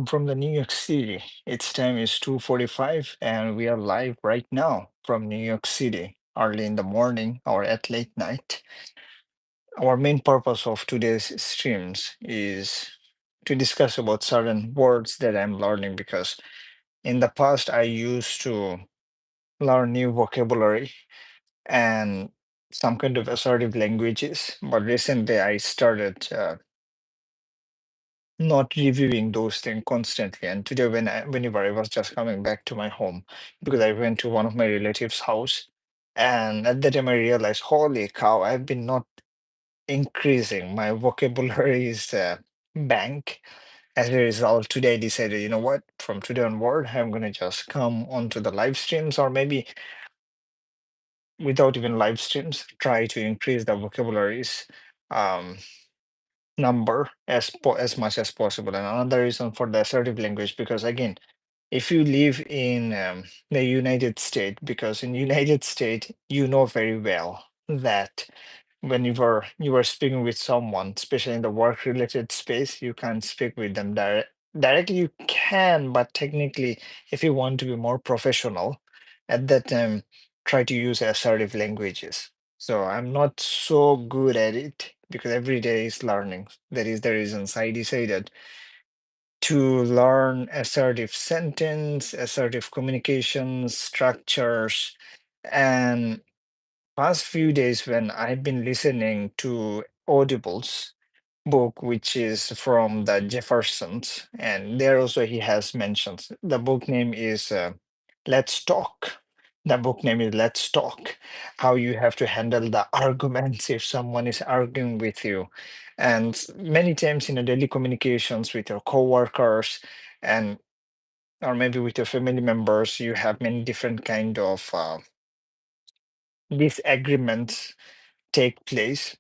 I'm from the New York City. Its time is 2:45 and we are live right now from New York City, early in the morning or at late night. Our main purpose of today's streams is to discuss about certain words that I'm learning because in the past I used to learn new vocabulary and some kind of assertive languages, but recently I started not reviewing those things constantly. And today, whenever I was just coming back to my home, because I went to one of my relatives' house, and at that time I realized, holy cow, I've been not increasing my vocabulary's bank. As a result, today I decided, you know what, from today onward, I'm gonna just come onto the live streams, or maybe without even live streams, try to increase the vocabularies. Um, Number as much as possible. And another reason for the assertive language, because again, if you live in the United States, because in United States, you know very well that when you are speaking with someone, especially in the work related space, you can't speak with them directly. You can, but technically, if you want to be more professional, at that time, try to use assertive languages. So I'm not so good at it because every day is learning. That is the reasons I decided to learn assertive sentence, assertive communication structures, and past few days when I've been listening to audibles book, which is from the Jeffersons, and there also he has mentions. The book name is Let's Talk. The book name is Let's Talk. How you have to handle the arguments if someone is arguing with you, and many times in a daily communications with your coworkers and or maybe with your family members, you have many different kind of disagreements take place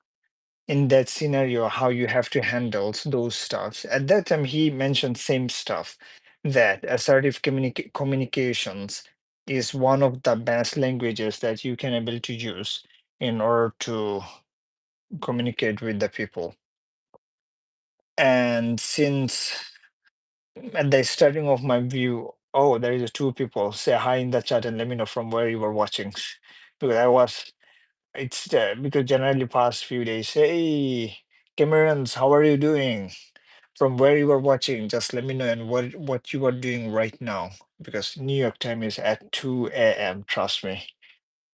in that scenario, how you have to handle those stuffs. At that time, he mentioned same stuff that assertive communications is one of the best languages that you can able to use in order to communicate with the people. And since at the starting of my view, oh, there is two people. Say hi in the chat and let me know from where you were watching. Because I was It's because generally past few days, hey, Camerons, how are you doing? From where you are watching, just let me know and what you are doing right now. Because New York time is at 2 a.m. Trust me.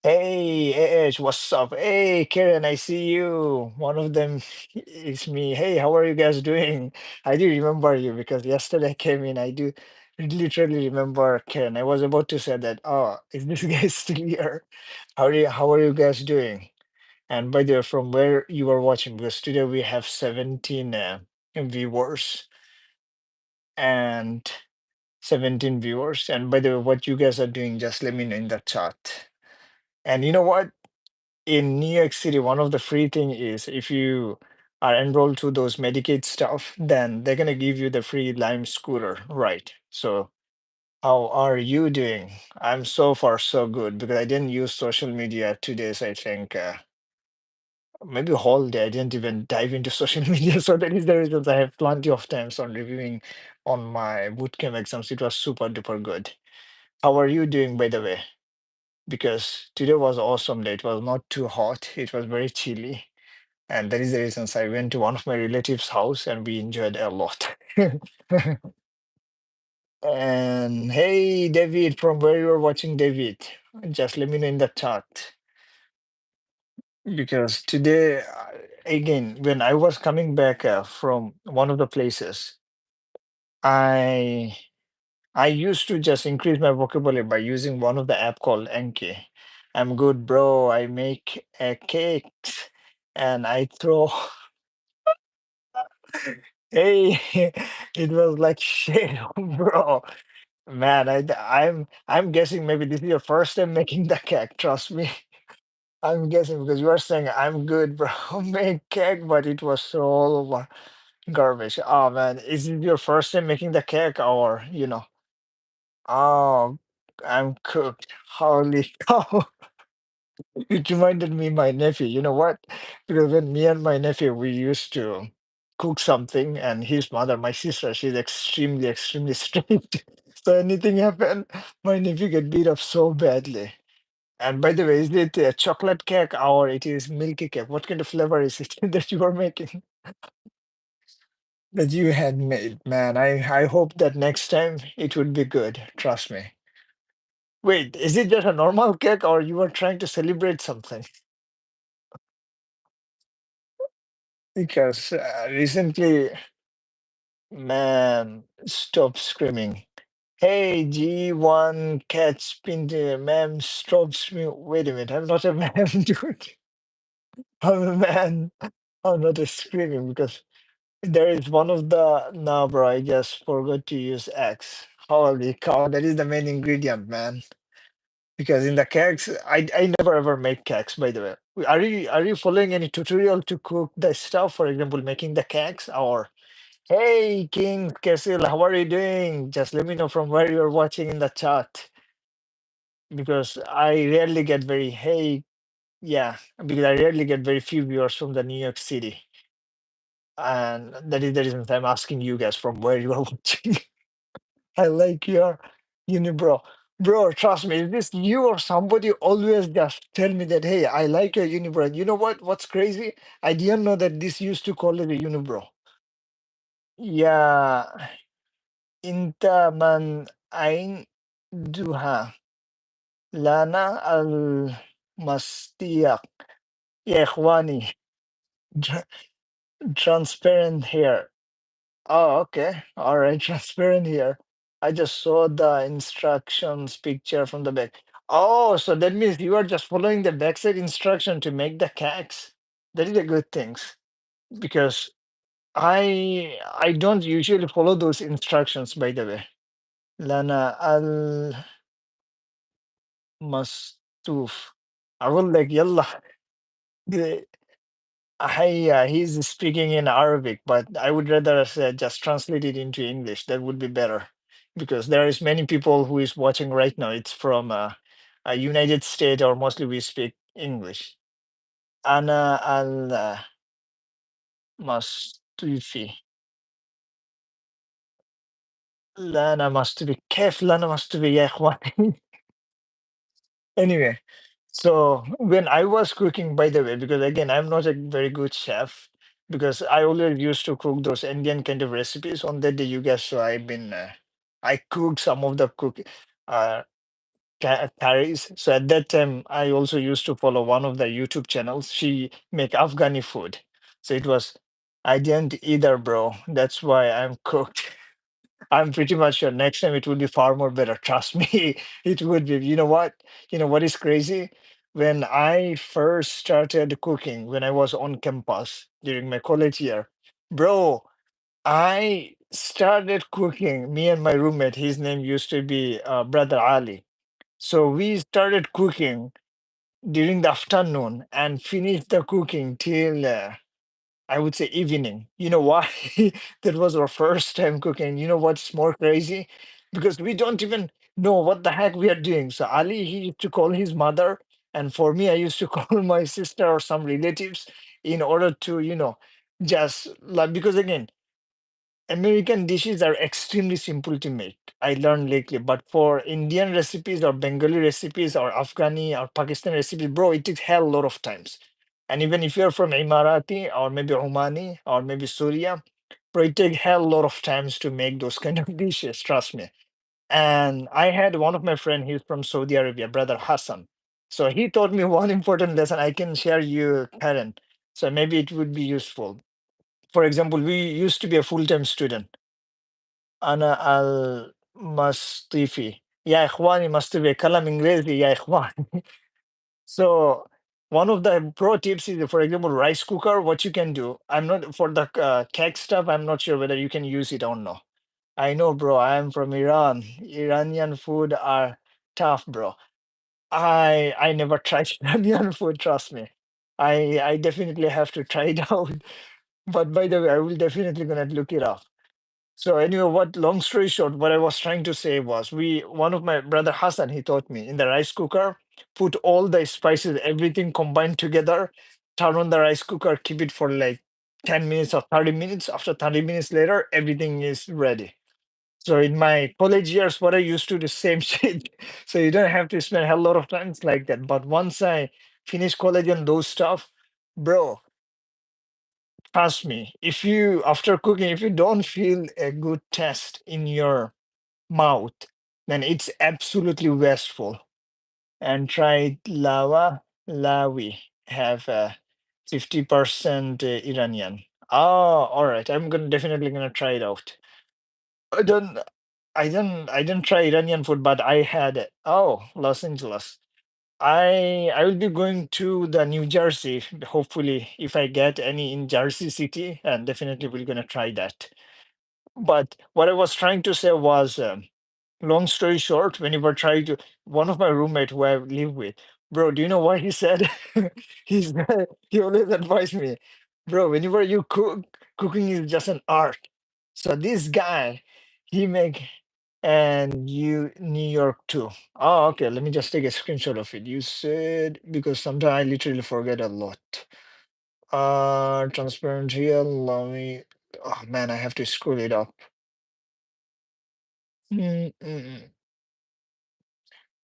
Hey, Edge, what's up? Hey, Karen, I see you. One of them is me. Hey, how are you guys doing? I do remember you because yesterday I came in. I do literally remember Karen. I was about to say that. Oh, is this guy still here? How are you guys doing? And by the way, from where you are watching, because today we have 17 viewers and 17 viewers. And by the way, what you guys are doing, just let me know in the chat. And you know what? In New York City, one of the free thing is if you are enrolled to those Medicaid stuff, then they're gonna give you the free Lime scooter, right? So how are you doing? I'm so far so good because I didn't use social media 2 days, I think. Maybe a whole day. I didn't even dive into social media. So that is the reasons I have plenty of times on reviewing on my bootcamp exams. It was super duper good. How are you doing, by the way? Because today was awesome day. It was not too hot. It was very chilly. And that is the reasons I went to one of my relatives' house and we enjoyed a lot. And hey, David, from where you are watching, David? Just let me know in the chat. Because today, again, when I was coming back from one of the places, I I used to just increase my vocabulary by using one of the app called Anki. I'm good, bro. I make cakes and I throw. Hey, it was like shit, bro. Man, I'm guessing maybe this is your first time making the cake. Trust me. I'm guessing because you are saying I'm good, bro. Make cake, but it was so garbage. Oh man, is it your first time making the cake or Oh, I'm cooked. Holy cow. It reminded me my nephew. You know what? Because when me and my nephew we used to cook something, and his mother, my sister, she's extremely, extremely strict. So anything happen, my nephew get beat up so badly. And by the way, is it a chocolate cake or it is milky cake? What kind of flavor is it that you are making, that you had made? Man, I hope that next time it would be good. Trust me. Wait, is it just a normal cake or you are trying to celebrate something? Because recently, man, stop screaming. Hey, G1 cat spin the ma'am, stop screaming. Wait a minute, I'm not a man, dude. I'm a man. I'm not a screaming because there is one of the no, bro. I just forgot to use X. Holy cow, that is the main ingredient, man. Because in the cakes, I never ever make cakes, by the way. Are you following any tutorial to cook the stuff? For example, making the cakes or hey King Kesil, how are you doing? Just let me know from where you're watching in the chat. Because I rarely get very hey, yeah, because I rarely get very few viewers from the New York City. And that is the reason I'm asking you guys from where you are watching. I like your unibrow. Bro, trust me, is this you or somebody always just tell me that, hey, I like your unibrow. And you know what? What's crazy? I didn't know that this used to call it a unibrow. Yeah, inta man ain duha lana al mastiyak. Ya ikhwani, Tr- transparent hair. Oh, okay. All right, transparent here. I just saw the instructions picture from the back. Oh, so that means you are just following the backside instruction to make the cakes. That is a good thing because I don't usually follow those instructions, by the way. Lana al mastuf. I will like yalla. He's speaking in Arabic, but I would rather just translate it into English. That would be better because there is many people who is watching right now. It's from a United States or mostly we speak English. Ana al mastufi. Lana mastufi. كيف لنا mastufi يا إخواني? Anyway, so when I was cooking, by the way, because again, I'm not a very good chef because I always used to cook those Indian kind of recipes. On that day, you guys saw I cooked some of the uh, curries. So at that time, I also used to follow one of the YouTube channels. She make Afghani food. So it was, I didn't either, bro. That's why I'm cooked. I'm pretty much sure next time it will be far more better. Trust me, it would be. You know what? You know what is crazy? When I first started cooking, when I was on campus during my college year, bro, I started cooking. Me and my roommate, his name used to be Brother Ali. So we started cooking during the afternoon and finished the cooking till I would say evening. You know why? That was our first time cooking. You know what's more crazy? Because we don't even know what the heck we are doing. So Ali, he used to call his mother, and for me, I used to call my sister or some relatives in order to, just like because again, American dishes are extremely simple to make. I learned lately, but for Indian recipes or Bengali recipes or Afghani or Pakistani recipes, bro, it takes hell lot of times. And even if you're from Emirati or maybe Omani or maybe Syria, bro, it takes hell lot of times to make those kind of dishes. Trust me. And I had one of my friend, he's from Saudi Arabia, brother Hassan. So he taught me one important lesson. I can share you, Karen. So maybe it would be useful. For example, we used to be a full-time student. أنا المصطفي يا إخواني مصطفي كلام إنجليزي يا إخوان. So one of the pro tips is, for example, rice cooker. What you can do, I'm not for the cake stuff. I'm not sure whether you can use it or not. I know, bro. I am from Iran. Iranian food are tough, bro. I never tried Iranian food. Trust me. I definitely have to try it out. But by the way, I will definitely gonna look it up. So anyway, what long story short, what I was trying to say was one of my brother Hassan, he taught me in the rice cooker, put all the spices, everything combined together, turn on the rice cooker, keep it for like 10 minutes or 30 minutes. After 30 minutes later, everything is ready. So in my college years, what I used to do same shit. So you don't have to spend a hell lot of times like that. But once I finish college and those stuff, bro, trust me, if you after cooking, if you don't feel a good taste in your mouth, then it's absolutely wasteful. And try lava, lawi, have 50% Iranian. Oh, all right. I'm gonna definitely gonna try it out. I don't I didn't try Iranian food, but I had it. Oh, Los Angeles. I will be going to the New Jersey, hopefully, if I get any in Jersey City, and definitely we're gonna try that. But what I was trying to say was, long story short, when you were trying to, one of my roommate who I live with, bro, do you know what he said? He's he always advised me, bro, whenever you cook, cooking is just an art. So this guy, he make and you New York too. Oh, okay. Let me just take a screenshot of it. You said because sometimes I literally forget a lot. Transparent here. Let me. Oh man, I have to scroll it up. Mm, mm, mm.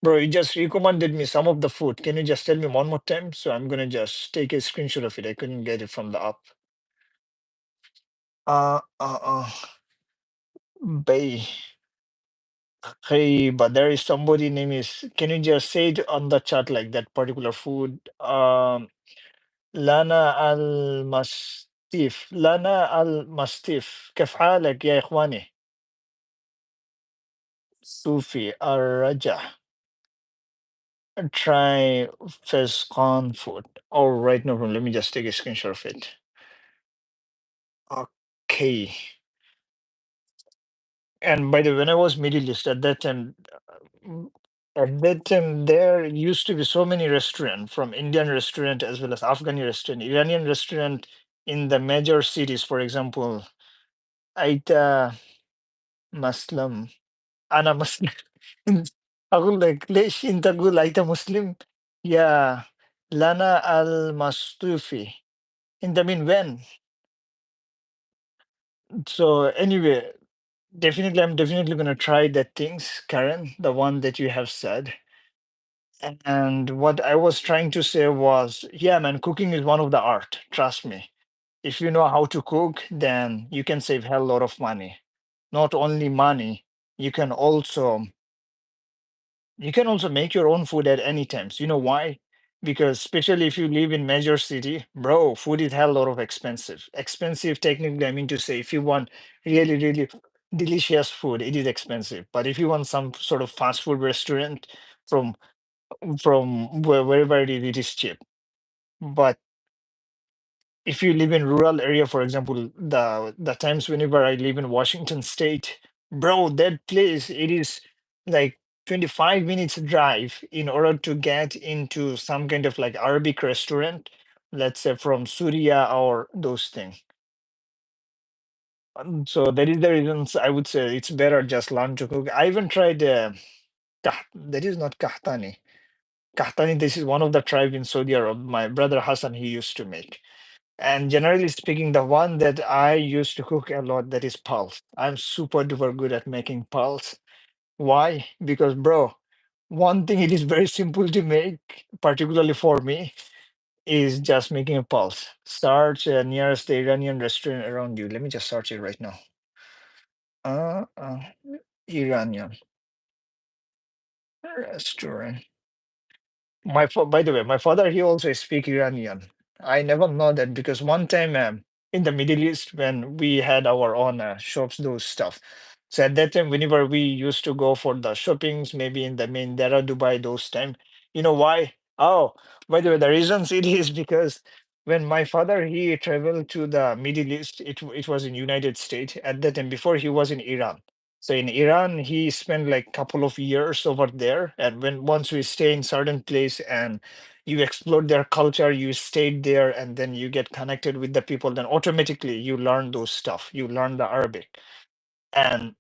Bro, you just recommended me some of the food. Can you just tell me one more time? So I'm gonna just take a screenshot of it. I couldn't get it from the app. Uh, uh, uh, Bay. Hey, but there is somebody name is. Can you just say it on the chat like that particular food? Lana Al Mastif. Lana Al Mastif. كيف حالك يا إخواني؟ Sufi Al Raja. Try Fescon food. All right, no problem. Let me just take a screenshot of it. Okay. And by the way, when I was Middle East at that time, mm, at that time there used to be so many restaurants from Indian restaurant as well as Afghani restaurant, Iranian restaurant in the major cities. For example, Aita Muslim, Ana Muslim. أقول لك ليش أنت تقول أنت مسلم؟ Yeah, Lana Al Mastufi. أنت من when? So anyway, definitely, I'm definitely gonna try that things, Karen, the one that you have said. And what I was trying to say was, yeah, man, cooking is one of the art. Trust me. If you know how to cook, then you can save hell lot of money. Not only money, you can also you can also make your own food at any times. You know why? Because especially if you live in major city, bro, food is hell lot of expensive. Expensive technically, I mean to say, if you want really, really delicious food, it is expensive. But if you want some sort of fast food restaurant from wherever it is cheap. But if you live in rural area, for example, the times whenever I live in Washington State, bro, that place it is like 25 minutes drive in order to get into some kind of like Arabic restaurant, let's say from Syria or those things. So that is the reasons I would say it's better just learn to cook. I even tried that is not kahtani. Kahtani, this is one of the tribe in Saudi Arabia. My brother Hassan, he used to make. And generally speaking, the one that I used to cook a lot, that is pulse. I'm super duper good at making pulse. Why? Because, bro, one thing it is very simple to make, particularly for me, is just making a pulse. Search nearest Iranian restaurant around you. Let me just search it right now. Uh, uh, Iranian restaurant. By the way, my father he also speak Iranian. I never know that because one time in the Middle East when we had our own shops, those stuff. So at that time, whenever we used to go for the shoppings, maybe in the main Dara Dubai, those time, you know why? Oh, by the way, the reasons it is because when my father he traveled to the Middle East, it was in United States at that time before he was in Iran. So in Iran, he spent like couple of years over there. And when once we stay in certain place and you explore their culture, you stayed there, and then you get connected with the people, then automatically you learn those stuff. You learn the Arabic, and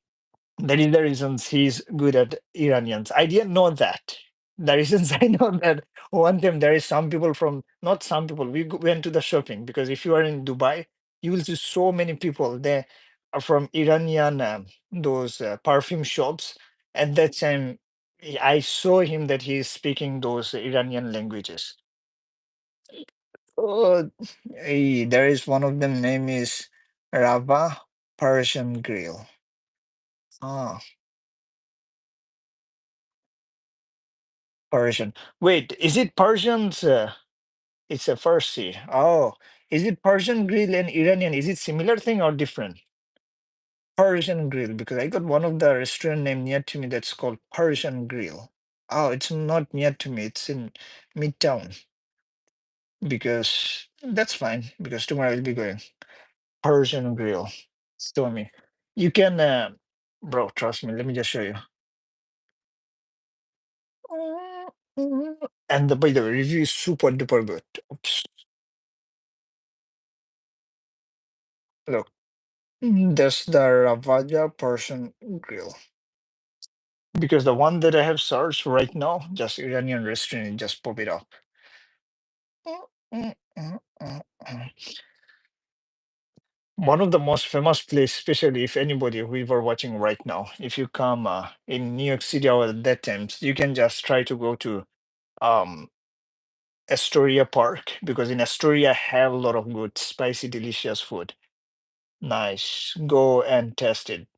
that is the reasons he's good at Iranians. I didn't know that. The reasons I know that one time there is some people from not some people. We went to the shopping because if you are in Dubai. You will see so many people there are from Iranian those perfume shops. At that time, I saw him that he is speaking those Iranian languages. Oh, there is one of them name is Rava Persian Grill. Ah, Persian. Wait, is it Persians? It's a Farsi. Oh, is it Persian grill and Iranian? Is it similar thing or different? Persian grill, because I got one of the restaurant name near to me that's called Persian Grill. Oh, it's not near to me. It's in Midtown because that's fine because tomorrow I'll be going. Persian Grill. Show me. You can, bro, trust me. Let me just show you. And by the way, review is super duper good. Oops. Look, that's the Ravaja Persian Grill. Because the one that I have searched right now, just Iranian restaurant, it just pop it up. One of the most famous place, especially if anybody we were watching right now, if you come in New York City or at that times, you can just try to go to um Astoria Park because in Astoria have a lot of good, spicy, delicious food. Nice. Go and test it.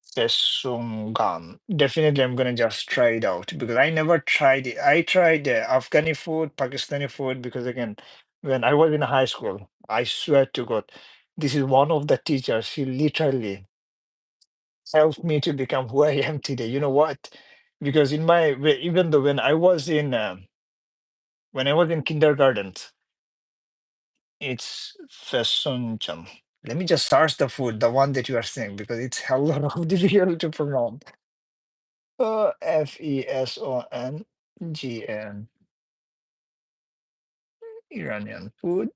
Sesungam. Definitely, I'm gonna just try it out because I never tried it. I tried Afghani food, Pakistani food because again, when I was in high school, I swear to God, this is one of the teachers. She literally helped me to become who I am today. You know what? Because in my even though when I was in kindergarten, it's Fesunjam. Let me just search the food, the one that you are saying, because it's a lot of difficult to pronounce. Fesongn, Iranian food.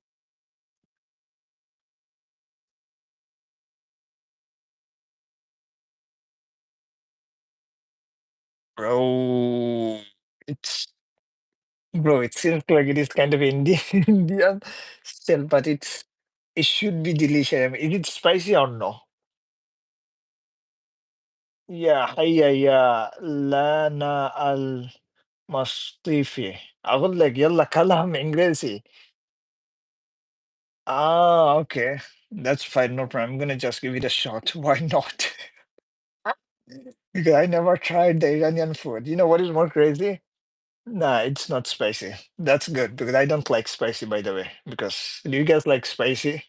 Bro, it's it seems like it is kind of Indian Indian still, but it should be delicious. I mean, is it spicy or no? Yeah, هيا لنا المصيفي. أقول لك يلا كلام إنجليزي. Ah, okay. That's fine, no problem. I'm gonna just give it a shot. Why not? Because I never tried the Iranian food. You know what is more crazy? Nah, it's not spicy. That's good because I don't like spicy, by the way. Because do you guys like spicy?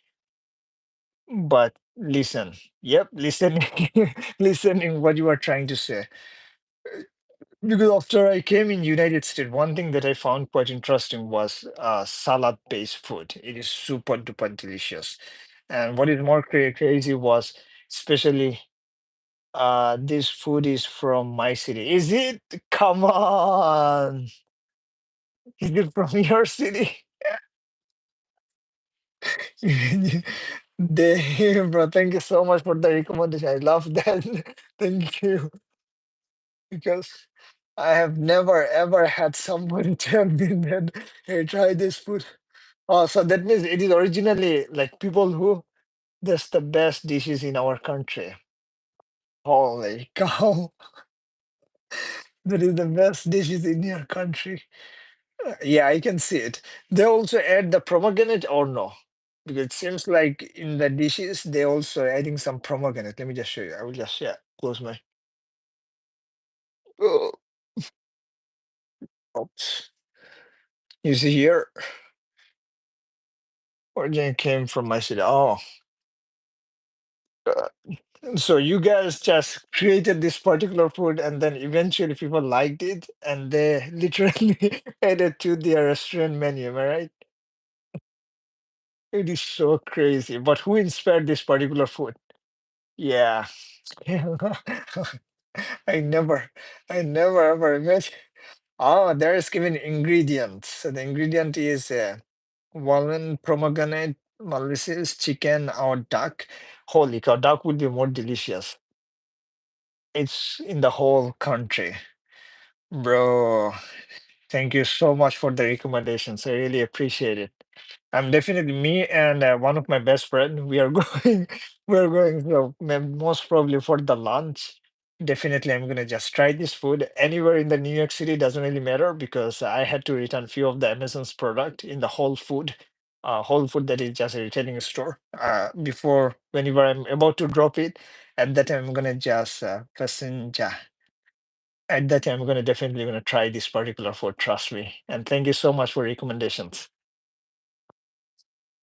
But listen, yep, listening, listening what you are trying to say. Because after I came in United States, one thing that I found quite interesting was salad-based food. It is super duper delicious. And what is more crazy was, especially this food is from my city. Is it? Come on. Is it from your city? Damn, bro. Thank you so much for the recommendation. I love that. Thank you. Because I have never ever had someone tell me that, hey, try this food. Oh, so that means it is originally like people who that's the best dishes in our country. Holy cow. That is the best dishes in your country. Yeah, I can see it. They also add the pomegranate or no? Because it seems like in the dishes they also adding some pomegranate. Let me just show you. I will just close my. Oh, oops. You see here, origin came from my city. Oh, uh, so you guys just created this particular food, and then eventually people liked it, and they literally added to their restaurant menu. Am I right? It is so crazy. But who inspired this particular food? Yeah. I never, I never ever imagined. Oh, there is given ingredients. So the ingredient is walnut, pomegranate, molasses, chicken, or duck. Holy cow, duck would be more delicious. It's in the whole country. Bro, thank you so much for the recommendations. I really appreciate it. I'm definitely me and one of my best friend. We are going. We're going. So most probably for the lunch. Definitely, I'm gonna just try this food anywhere in the New York City. Doesn't really matter because I had to return few of the Amazon's product in the Whole Food that is just a retailing store. Before whenever I'm about to drop it, at that time I'm gonna just passenger. At that time I'm gonna definitely gonna try this particular food. Trust me. And thank you so much for recommendations.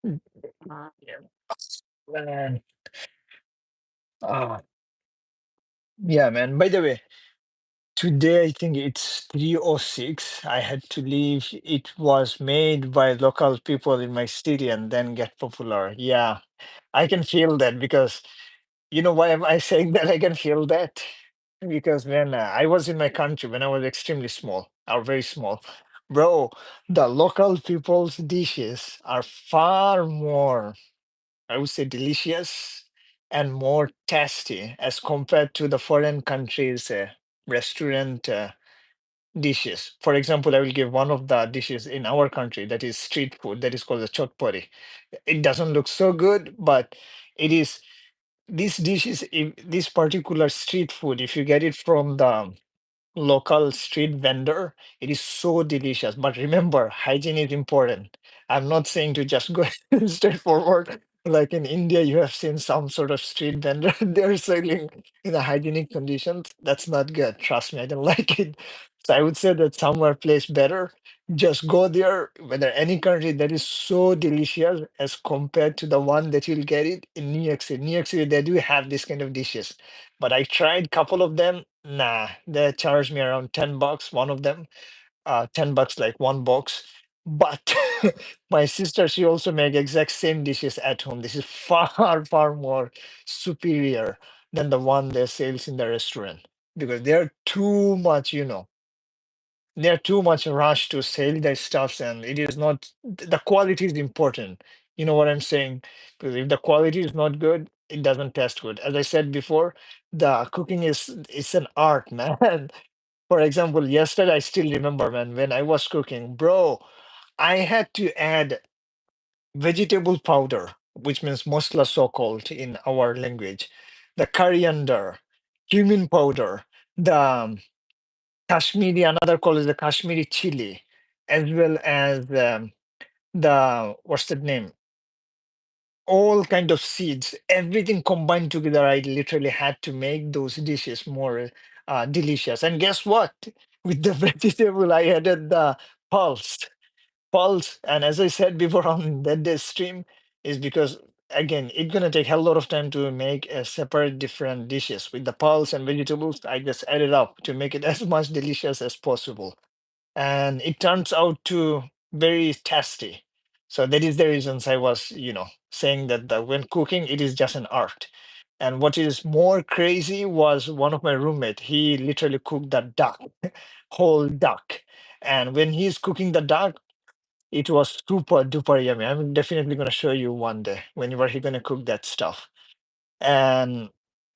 Mm. Yeah. Man. Ah, yeah, man. By the way, today I think it's 3:06. I had to leave. It was made by local people in my city and then get popular. Yeah, I can feel that because you know why am I saying that I can feel that? Because when I was in my country, when I was extremely small or very small, bro, the local people's dishes are far more, I would say, delicious and more tasty as compared to the foreign countries' restaurant dishes. For example, I will give one of the dishes in our country that is street food that is called the chotpori. It doesn't look so good, but it is this dish is this particular street food. If you get it from the local street vendor. It is so delicious. But remember, hygiene is important. I'm not saying to just go straight forward. Like in India, you have seen some sort of street vendor, they're selling in a hygienic conditions. That's not good. Trust me, I don't like it. So I would say that somewhere place better. Just go there, whether any country that is so delicious as compared to the one that you'll get it in New York City. New York City, they do have this kind of dishes, but I tried couple of them. Nah, they charged me around $10, one of them. $10 like one box. But my sister, she also make exact same dishes at home. This is far, far more superior than the one they sales in the restaurant because they're too much, they're too much rush to sell their stuffs, and it is not the quality is important. You know what I'm saying? Because if the quality is not good, it doesn't taste good. As I said before, the cooking is it's an art, man. For example, yesterday I still remember, man, when I was cooking, bro, I had to add vegetable powder, which means mosla so-called in our language, the coriander, cumin powder, the Kashmiri, another call is the Kashmiri chili, as well as the what's the name? All kind of seeds, everything combined together. I literally had to make those dishes more delicious. And guess what? With the vegetable, I added the pulse. Pulse, and as I said before on that day stream, is because again, it's gonna take a lot of time to make a separate different dishes with the pulse and vegetables. I just added up to make it as much delicious as possible, and it turns out to very tasty. So that is the reasons I was, saying that when cooking, it is just an art. And what is more crazy was one of my roommate. He literally cooked the duck, whole duck. And when he's cooking the duck, it was super duper yummy. I'm definitely gonna show you one day whenever he gonna cook that stuff.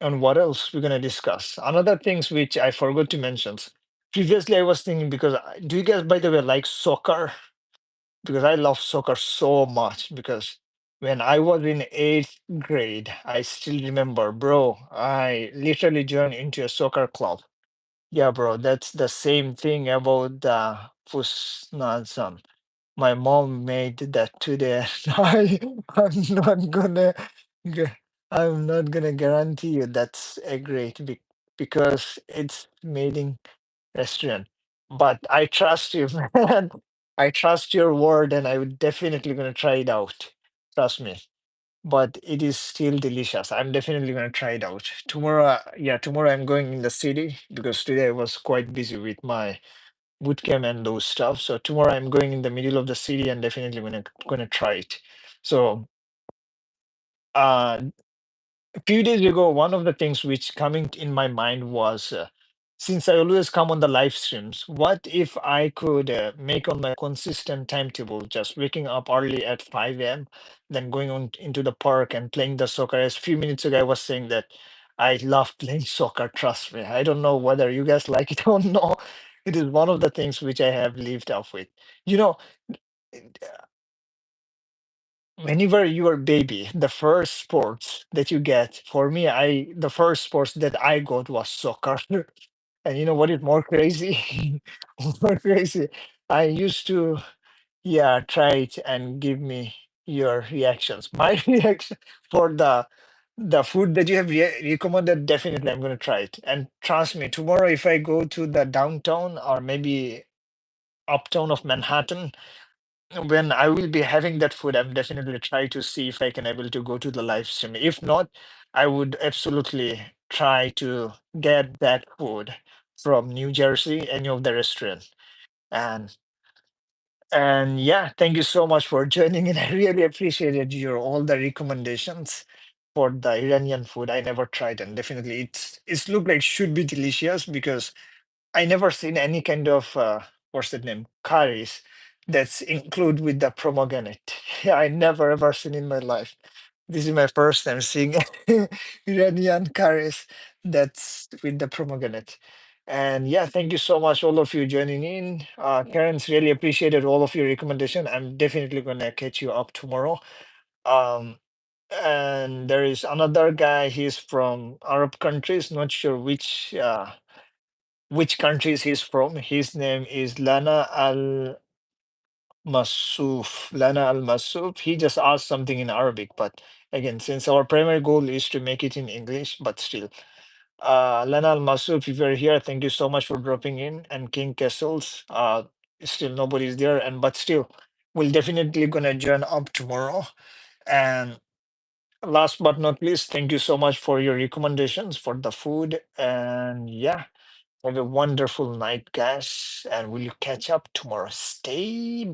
And what else we're gonna discuss? Another things which I forgot to mention. Previously, I was thinking because do you guys, by the way, like soccer? Because I love soccer so much. Because when I was in eighth grade, I still remember, bro. I literally joined into a soccer club. Yeah, bro, that's the same thing about the Fusnazan. My mom made that today. I'm not gonna, gu- I'm not gonna guarantee you that's a great because it's made in restaurant. But I trust you, man. I trust your word, and I would definitely gonna try it out. Trust me. But it is still delicious. I'm definitely gonna try it out tomorrow. Yeah, tomorrow I'm going in the city because today I was quite busy with my bootcamp and those stuff. So tomorrow I'm going in the middle of the city and definitely gonna try it. So uh a few days ago, one of the things which coming in my mind was since I always come on the live streams, what if I could make on my consistent timetable, just waking up early at 5 a.m., then going on into the park and playing the soccer. As a few minutes ago, I was saying that I love playing soccer, trust me. I don't know whether you guys like it or not. It is one of the things which I have lived off with. You know, whenever you are baby, the first sports that you get, for me, the first sports that I got was soccer. And you know what is more crazy? More crazy. I used to, yeah, try it and give me your reactions. My reaction for the food that you have recommended, definitely I'm going to try it. And trust me, tomorrow if I go to the downtown or maybe uptown of Manhattan, when I will be having that food, I'm definitely try to see if I can able to go to the live stream. If not, I would absolutely try to get that food from New Jersey, any of the restaurant. And yeah, thank you so much for joining in. I really appreciated your all the recommendations for the Iranian food. I never tried, and definitely it's look like should be delicious because I never seen any kind of what's the name curries that's include with the pomegranate. I never ever seen in my life. This is my first time seeing Iranian curries that's with the pomegranate. And yeah, thank you so much, all of you joining in. Karen's really appreciated all of your recommendation. I'm definitely gonna catch you up tomorrow. Um, and there is another guy. He's from Arab countries. Not sure which countries he's from. His name is Lana Al Massouf. He just asked something in Arabic, but again, since our primary goal is to make it in English, but still. Lana Al Massouf, if you're here, thank you so much for dropping in. And King Castles, still nobody's there, and but still, we'll definitely gonna join up tomorrow. And last but not least, thank you so much for your recommendations for the food. And yeah, have a wonderful night, guys, and we'll catch up tomorrow. Stay